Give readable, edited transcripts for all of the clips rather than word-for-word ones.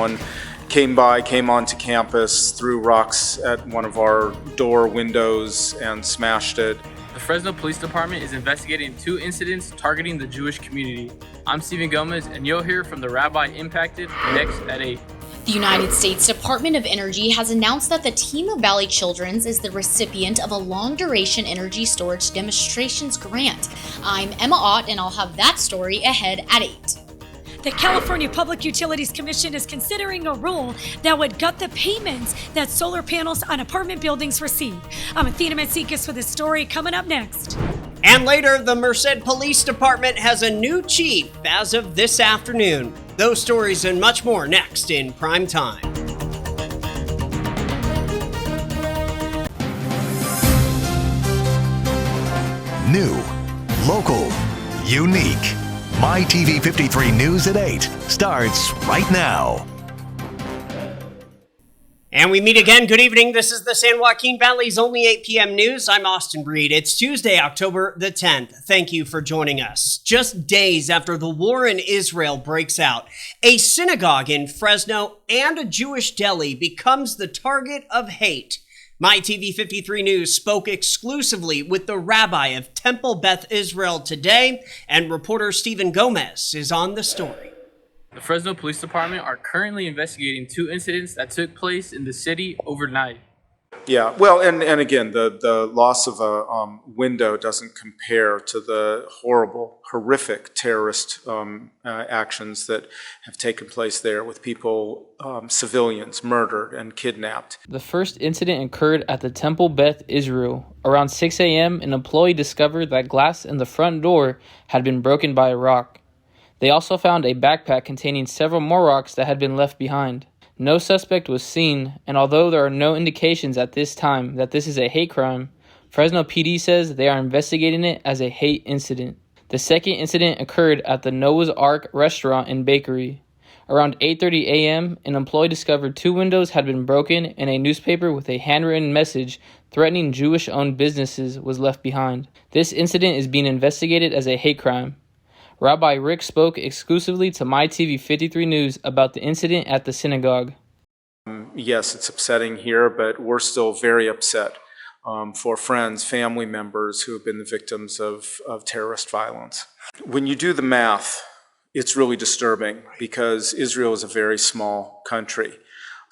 someone came onto campus, threw rocks at one of our door windows and smashed it. The Fresno Police Department is investigating 2 incidents targeting the Jewish community. I'm Stephen Gomez, and you'll hear from the rabbi impacted next at 8. The United States Department of Energy has announced that the team of Valley Children's is the recipient of a long-duration energy storage demonstrations grant. I'm Emma Ott, and I'll have that story ahead at 8. The California Public Utilities Commission is considering a rule that would gut the payments that solar panels on apartment buildings receive. I'm Athena Matsikas with a story coming up next. And later, the Merced Police Department has a new chief as of this afternoon. Those stories and much more next in Prime Time. New, local, unique. MyTV 53 News at 8 starts right now. And we meet again. Good evening. This is the San Joaquin Valley's only 8 p.m. news. I'm Austin Breed. It's Tuesday, October the 10th. Thank you for joining us. Just days after the war in Israel breaks out, a synagogue in Fresno and a Jewish deli becomes the target of hate. MyTV 53 News spoke exclusively with the rabbi of Temple Beth Israel today, and reporter Stephen Gomez is on the story. The Fresno Police Department are currently investigating 2 incidents that took place in the city overnight. Yeah, well, and again, the loss of a window doesn't compare to the horrific terrorist actions that have taken place there with people, civilians, murdered and kidnapped. The first incident occurred at the Temple Beth Israel. Around 6 a.m., an employee discovered that glass in the front door had been broken by a rock. They also found a backpack containing several more rocks that had been left behind. No suspect was seen, and although there are no indications at this time that this is a hate crime, Fresno PD says they are investigating it as a hate incident. The second incident occurred at the Noah's Ark restaurant and bakery. Around 8:30 a.m., an employee discovered 2 windows had been broken and a newspaper with a handwritten message threatening Jewish-owned businesses was left behind. This incident is being investigated as a hate crime. Rabbi Rick spoke exclusively to MyTV 53 News about the incident at the synagogue. Yes, it's upsetting here, but we're still very upset for friends, family members who have been the victims of terrorist violence. When you do the math, it's really disturbing because Israel is a very small country.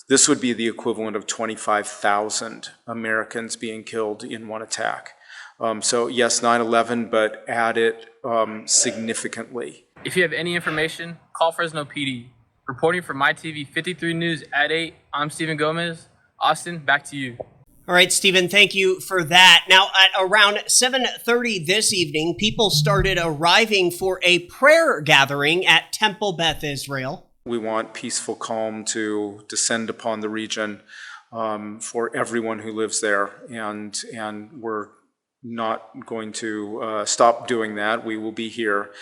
This would be the equivalent of 25,000 Americans being killed in one attack. So yes, 9/11, but add it significantly. If you have any information, call Fresno PD. Reporting for MyTV 53 News at 8, I'm Stephen Gomez. Austin, back to you. All right, Stephen, thank you for that. Now, at around 7:30 this evening, people started arriving for a prayer gathering at Temple Beth Israel. We want peaceful calm to descend upon the region for everyone who lives there, and we're not going to stop doing that. We will be here,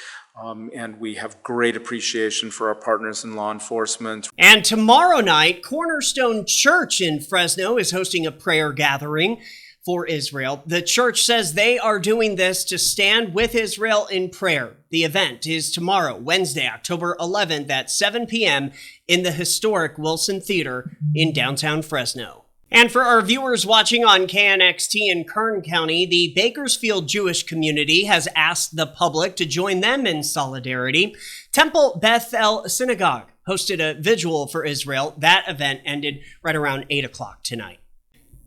and we have great appreciation for our partners in law enforcement. And tomorrow night, Cornerstone Church in Fresno is hosting a prayer gathering for Israel. The church says they are doing this to stand with Israel in prayer. The event is tomorrow, Wednesday, October 11th at 7 p.m. in the historic Wilson Theater in downtown Fresno. And for our viewers watching on KNXT in Kern County, the Bakersfield Jewish community has asked the public to join them in solidarity. Temple Beth El Synagogue hosted a vigil for Israel. That event ended right around 8 o'clock tonight.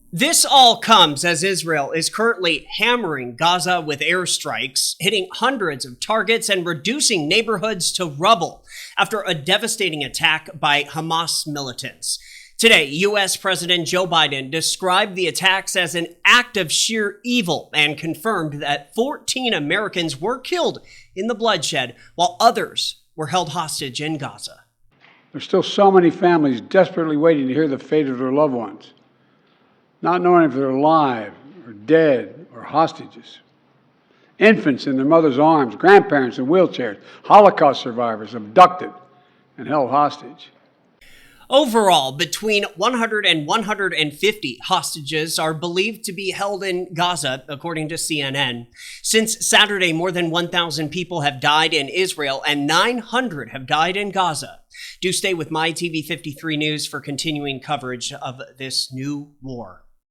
This all comes as Israel is currently hammering Gaza with airstrikes, hitting hundreds of targets and reducing neighborhoods to rubble after a devastating attack by Hamas militants. Today, U.S. President Joe Biden described the attacks as an act of sheer evil and confirmed that 14 Americans were killed in the bloodshed while others were held hostage in Gaza. There's still so many families desperately waiting to hear the fate of their loved ones, not knowing if they're alive or dead or hostages. Infants in their mother's arms, grandparents in wheelchairs, Holocaust survivors abducted and held hostage. Overall, between 100 and 150 hostages are believed to be held in Gaza, according to CNN. Since Saturday, more than 1,000 people have died in Israel and 900 have died in Gaza. Do stay with MyTV 53 News for continuing coverage of this new war.